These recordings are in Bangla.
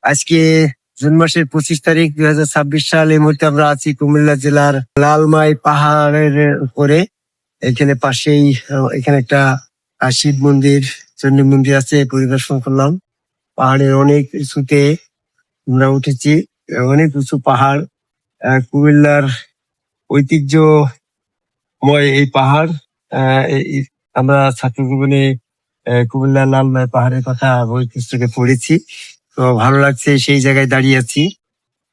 আজকে জুন মাসের 25 তারিখ 2026 সাল। এই মুহূর্তে আমরা আছি কুমিল্লা জেলার লালমাই পাহাড়ের উপরে। এখানে পাশেই এখানে একটা শিব মন্দির, চণ্ডী মন্দির আছে, পরিদর্শন করলাম। পাহাড়ের অনেক উঁচুতে আমরা উঠেছি, অনেক উঁচু পাহাড়। কুমিল্লার ঐতিহ্যময় এই পাহাড়। আমরা ছাত্র জীবনে কুমিল্লার লালমাই পাহাড়ের কথা বই পুস্তকে পড়েছি। তো ভালো লাগছে, সেই জায়গায় দাঁড়িয়ে আছি।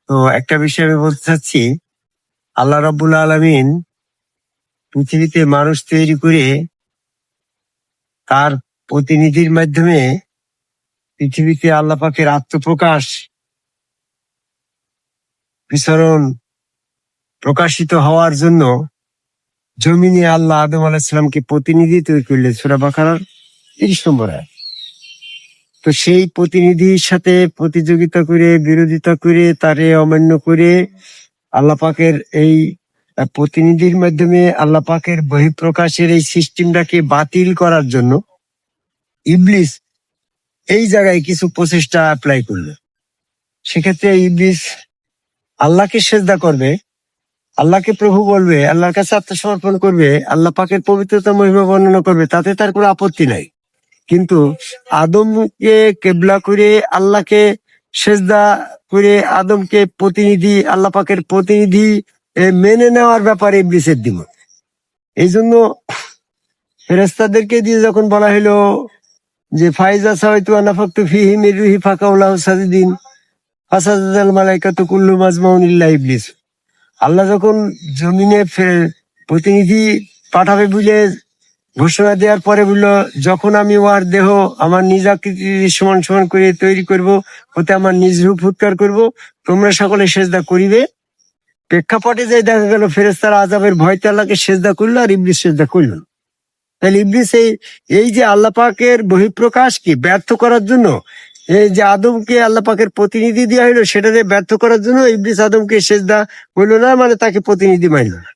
তো একটা বিষয় আমি বলতে চাচ্ছি, আল্লাহ রাব্বুল আলামিন পৃথিবীতে মানুষ তৈরি করে তার প্রতিনিধির মাধ্যমে পৃথিবীতে আল্লাহ পাকের আত্মপ্রকাশ বিচরণ প্রকাশিত হওয়ার জন্য জমিনে আল্লাহ আদম আলাইহিস সালামকে প্রতিনিধি তৈরি করলেন। সূরা বাকারার 30 নম্বর আয়াত। তো সেই প্রতিনিধির সাথে প্রতিযোগিতা করে, বিরোধিতা করে, তারে অমান্য করে আল্লাহ পাকের এই প্রতিনিধির মাধ্যমে আল্লাহ পাকের বহিঃপ্রকাশের এই সিস্টেমটাকে বাতিল করার জন্য ইবলিস এই জায়গায় কিছু প্রচেষ্টা অ্যাপ্লাই করলো। সেক্ষেত্রে ইবলিস আল্লাহকে সেজদা করবে, আল্লাহকে প্রভু বলবে, আল্লাহর কাছে আত্মসমর্পণ করবে, আল্লাহ পাকের পবিত্রতা মহিমা বর্ণনা করবে, তাতে তার কোনো আপত্তি নাই। কিন্তু আদমকে কেবলা করে, আল্লাহকে সেজদা করে, আদমকে প্রতিনিধি, আল্লাহ পাকের প্রতিনিধি মেনে নেওয়ার ব্যাপারে ইবলিসের দ্বিমত। এই জন্য ফেরেশতাদেরকে দিয়ে যখন বলা হলো যে ফাইজা সাওয়াইতু আনাফাকতু ফিহি মির রূহি ফাকাউলাহু সাজিদিন ফাসাজাদাল মালাইকাতু কুল্লুহুম আজমাউন ইল্লা ইবলিস। আল্লাহ যখন জমিনে প্রতিনিধি পাঠাবে বলে ঘোষণা দেওয়ার পরে বললো, যখন আমি ওর দেহ আমার নিজ আকৃতির সমান সমান করে তৈরি করব, ওতে আমার নিজ রূপ উৎকার করব, তোমরা সকলে সেজদা করিবে। প্রেক্ষাপটে যে দেখা গেল ফেরেশতারা আযাবের ভয়তে আল্লাহকে সেজদা করলো, আর ইবলিস সেজদা করলো। তাহলে ইবলিস এই যে আল্লাহ পাকের বহিঃপ্রকাশকে ব্যর্থ করার জন্য, এই যে আদমকে আল্লাহ পাকের প্রতিনিধি দেওয়া হলো, সেটাকে ব্যর্থ করার জন্য ইবলিস আদমকে সেজদা করলো না, মানে তাকে প্রতিনিধি মানল না।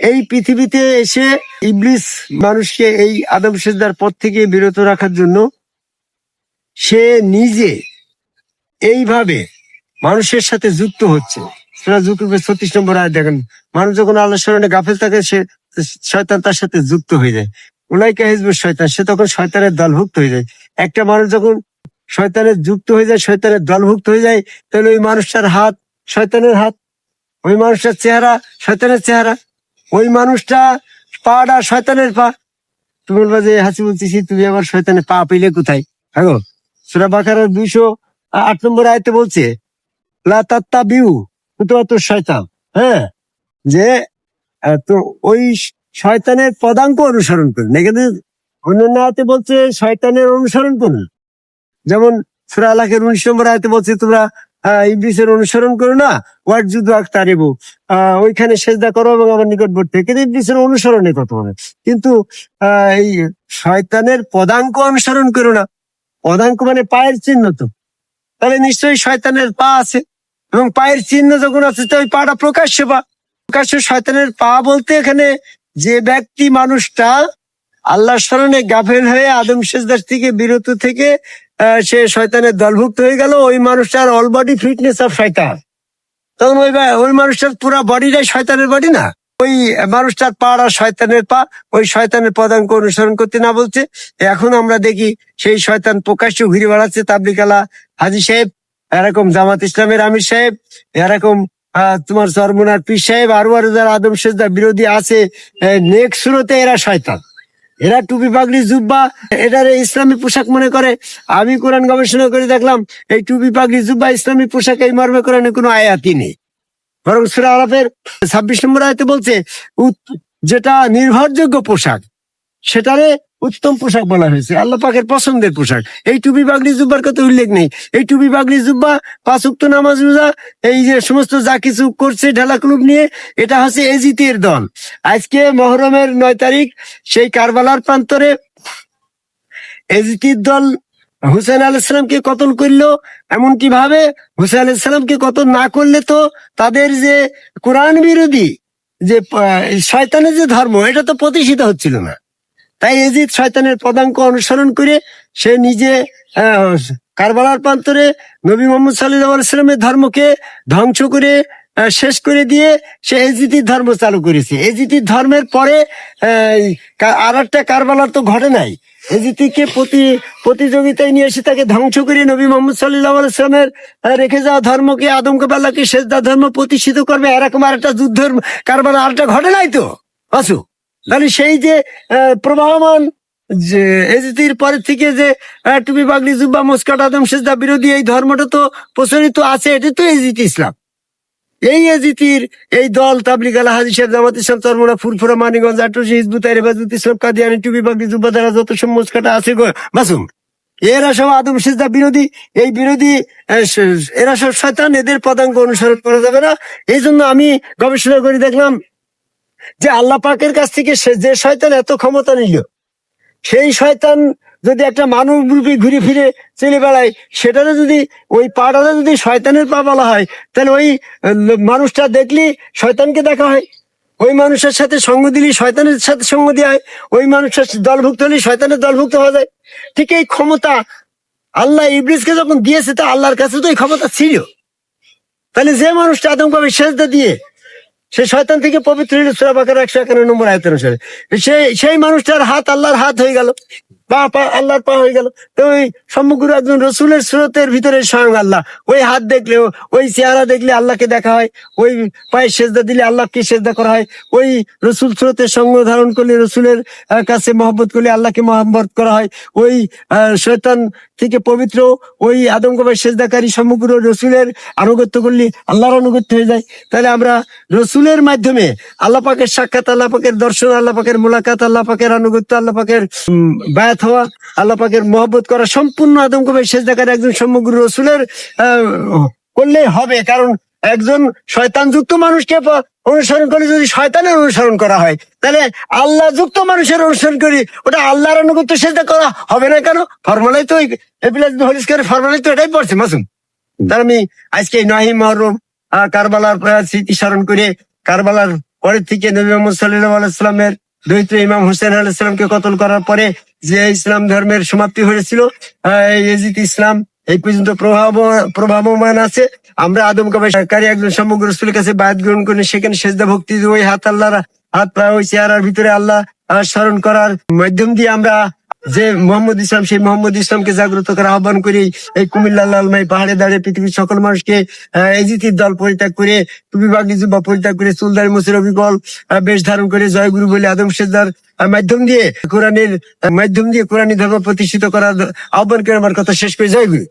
এই পৃথিবীতে এসে ইবলিস মানুষকে এই আদম সেজদার পথ থেকে বিরত রাখার জন্য সে নিজে এইভাবে মানুষের সাথে যুক্ত হচ্ছে। সূরা যুকুরের 36 নম্বর আয়াত দেখেন, মানুষ যখন আল্লাহর স্মরণে গাফেল থাকে, সে শয়তান তার সাথে যুক্ত হয়ে যায়। উলাইকা হিজবুশ শয়তান, সে তখন শয়তানের দলভুক্ত হয়ে যায়। একটা মানুষ যখন শয়তানের যুক্ত হয়ে যায়, শয়তানের দলভুক্ত হয়ে যায়, তাহলে ওই মানুষটার হাত শয়তানের হাত, ওই মানুষটার চেহারা শয়তানের চেহারা, ওই মানুষটা পাটা শয়তানের পা। তুমি বলবা যে হাসি বলতেছি, তুমি আবার শয়তানের পা পেলে কোথায়? হ্যাঁ, সূরা বাকারার 208 নম্বর আয়াতে বলছে লা তাত্তাবিউ খুতুওয়াতুশ শয়তান। হ্যাঁ, যে তো ওই শয়তানের পদাঙ্ক অনুসরণ করুন। এখানে অন্যান্য আয়াতে বলছে শয়তানের অনুসরণ করুন। যেমন সূরা আলাকের 19 নম্বর আয়াতে বলছে তোমরা ইবলিসের অনুসরণ করো না, ওয়াজুদু আকতারিবু, ওইখানে সেজদা করো এবং আমার নিকটবর্তী। কিন্তু ইবলিসের অনুসরণের কথা বলে, কিন্তু এই শয়তানের পদাঙ্ক অনুসরণ করো না। পদাঙ্ক মানে পায়ের চিহ্ন, তো তাহলে নিশ্চয়ই শয়তানের পা আছে, এবং পায়ের চিহ্ন যখন আছে তো ওই পাটা প্রকাশ্য পা। প্রকাশ্য শয়তানের পা বলতে এখানে যে ব্যক্তি মানুষটা আল্লাহর স্মরণে গাফেল হয়ে আদম সেজদার থেকে বিরত থেকে সে শয়তানের দলভুক্ত হয়ে গেল, ওই মানুষটার অল বডি ফিটনেস অফ শয়তান। তখন ওই মানুষটার পুরো বডিটাই শয়তানের বডি না, ওই মানুষটার পাড়া শয়তানের পা, ওই শয়তানের পদাঙ্ক অনুসরণ করতে না বলছে। এখন আমরা দেখি সেই শয়তান প্রকাশ্য ঘুরে বেড়াচ্ছে। তাবলিগালা হাজী সাহেব, এরকম জামাত ইসলামের আমির সাহেব, এরকম তোমার চরমনার পীর সাহেব, আরো যারা আদম সেজদা বিরোধী আছে, নেক্সট সুরতে এরা শয়তান। এরা টুপি পাগড়ি জুব্বা এটারে ইসলামী পোশাক মনে করে। আমি কোরআন গবেষণা করে দেখলাম এই টুপি পাগড়ি জুব্বা ইসলামী পোশাক এই মর্মে কোরআনে কোনো আয়াতই নেই। বরং সূরা আরাফের 26 নম্বর আয়াতে বলছে যেটা নির্ভরযোগ্য পোশাক সেটারে উত্তম পোশাক বলা হয়েছে, আল্লাহ পাকের পছন্দের পোশাক। এই টুপি পাগড়ি জুব্বার কথা উল্লেখ নেই। এই টুপি পাগড়ি জুব্বা, 5 ওয়াক্ত নামাজ রোজা, এই যে সমস্ত যা কিছু করছে ঢালা ক্লুব নিয়ে, এটা হচ্ছে এজিতের দল। আজকে মহরমের 9 তারিখ সেই কারবালার প্রান্তরে এজিতের দল হুসেন আলাইহিস সালামকে কতল করলো। এমনকি ভাবে হুসেন আলাইহিস সালামকে কতল না করলে তো তাদের যে কোরআন বিরোধী যে শয়তানের যে ধর্ম, এটা তো প্রতিষ্ঠিত হচ্ছিল না। তাই এজিদ শয়তানের পদাঙ্ক অনুসরণ করে সে নিজে কারবালার প্রান্তরে নবী মোহাম্মদ সাল্লাল্লাহু আলাইহি সাল্লামের ধর্মকে ধ্বংস করে শেষ করে দিয়ে সে এজিদির ধর্ম চালু করেছে। এজিদির ধর্মের পরে আর একটা কারবালার তো ঘটে নাই। এজিদিকে প্রতিযোগিতায় নিয়ে এসে তাকে ধ্বংস করে নবী মোহাম্মদ সাল্লাল্লাহু আলাইহি সাল্লামের রেখে যাওয়া ধর্মকে আদম কাবাল্লাকে সেজদা ধর্ম প্রতিষ্ঠিত করবে, এরকম আর একটা যুদ্ধের কারবালা আরেকটা ঘটে নাই তো আসু। তাহলে সেই যে প্রবাহমান যে এজিদির পরের থেকে যে টুপি পাগড়ি জুব্বা মুস্কাট আদম সেজদা বিরোধী এই ধর্মটা তো প্রচলিত আছে, এটা তো এজিদ ইসলাম। এই এজিতির এই দল তাবলিগ আল হাদিস জামাত ইসলাম চরমোনা ফুরফুরা মানিগঞ্জ আটরশি হিজবুত তাহরির হেফাজত ইসলাম কাদিয়ানী টুপি পাগড়ি জুব্বা দ্বারা যত সব মুস্কাটা আছে গো মাসুম, এরা সব আদম সেজদা বিরোধী। এই বিরোধী এরা সব শয়তান, এদের পদাঙ্ক অনুসরণ করা যাবে না। এই জন্য আমি গবেষণা করে দেখলাম যে আল্লাহ পাকের কাছ থেকে যে শয়তান এত ক্ষমতা নিল, সেই শয়তান যদি একটা মানব রূপে ঘুরে ফিরে চলে বেড়ায়, সেটারও যদি ওই পাটারে যদি শয়তানের পা বলা হয়, তাহলে ওই মানুষটা দেখলি শয়তানকে দেখা হয়, ওই মানুষের সাথে সঙ্গ দিলি শয়তানের সাথে সঙ্গ দেওয়া হয়, ওই মানুষের দলভুক্ত হলে শয়তানের দলভুক্ত হওয়া যায়। ঠিক এই ক্ষমতা আল্লাহ ইবলিসকে যখন দিয়েছে, তা আল্লাহর কাছে তো এই ক্ষমতা ছিল। তাহলে যে মানুষটা আদমকে সেজদা দিয়ে সে শয়তান থেকে পবিত্র হইল সূরা বাকারা 151 নম্বর আয়াত অনুসারে, সেই মানুষটার হাত আল্লাহর হাত হয়ে গেল, পা আল্লাহর পা হয়ে গেল। তো ওই সমগ্র একজন রসুলের স্রোতের ভিতরে স্বয়ং আল্লাহ, ওই হাত দেখলে ওই চেহারা দেখলে আল্লাহকে দেখা হয়, ওই পায়ে সেজদা দিলে আল্লাহকে সেজদা করা হয়, ওই রসুল স্রোতের সঙ্গ ধারণ করলে রসুলের কাছে মহব্বত করলে আল্লাহকে মহব্বত করা হয়, ওই শয়তান থেকে পবিত্র ওই আদমকে সেজদাকারী সমগ্র রসুলের আনুগত্য করলে আল্লাহর আনুগত্য হয়ে যায়। তাহলে আমরা রসুলের মাধ্যমে আল্লাহ পাকের সাক্ষাৎ, আল্লাহ পাকের দর্শন, আল্লাহ পাকের মোলাকাত, আল্লাহ পাকের আনুগত্য, আল্লাহ পাকের বায়াত হওয়া, আল্লাহ পাকের মহব্বত করা সম্পূর্ণ আদমকে সেজদাকারী একজন সমগ্র রসুলের করলেই হবে। কারণ একজন শয়তান যুক্ত মানুষকে অনুসরণ করে যদি শয়তানের অনুসরণ করা হয়, তাহলে আল্লাহ যুক্ত মানুষের অনুসরণ করি, ওটা আল্লাহর আনুগত্য সেজদা করা হবে না। কেন? ফর্মুলাই তো হলিস্কারের ফর্মুলাই তো এটাই পড়ছে মাসুম। তার আমি আজকে 9ই মুহররম কারবালার স্মৃতি স্মরণ করে, কারবালার পরের থেকে নবী মুহাম্মদ সাল্লাল্লাহু আলাইহি সাল্লামের দৈত্য ইমাম হোসেন আলাইহিস সালামকে কতল করার পরে যে ইসলাম ধর্মের সমাপ্তি হয়েছিল, এজিদ ইসলাম এই পর্যন্ত প্রভাবমান আছে। আমরা আদমকে একজন সমগ্র রাসূলের কাছে বায়াত গ্রহণ করে সেখানে সেজদা ভক্তি, ওই হাত আল্লাহর হাত, ওই চেহারার ভিতরে আল্লাহ স্মরণ করার মাধ্যম দিয়ে আমরা যে মোহাম্মদ ইসলাম, সেই মোহাম্মদ ইসলামকে জাগ্রত করার আহ্বান করি। এই কুমিল্লা লালমাই পাহাড়ে দাঁড়িয়ে পৃথিবীর সকল মানুষকে এজিতির দল পরিত্যাগ করে, টুপি পাগড়ি জুব্বা পরিত্যাগ করে, চুলদারি মুছের অবিকল বেশ ধারণ করে জয়গুরু বলে আদম সেজদার মাধ্যম দিয়ে কোরআনের মাধ্যম দিয়ে কোরআনী ধর্ম প্রতিষ্ঠিত করার আহ্বান করে আমার কথা শেষ করে। জয়গুরু।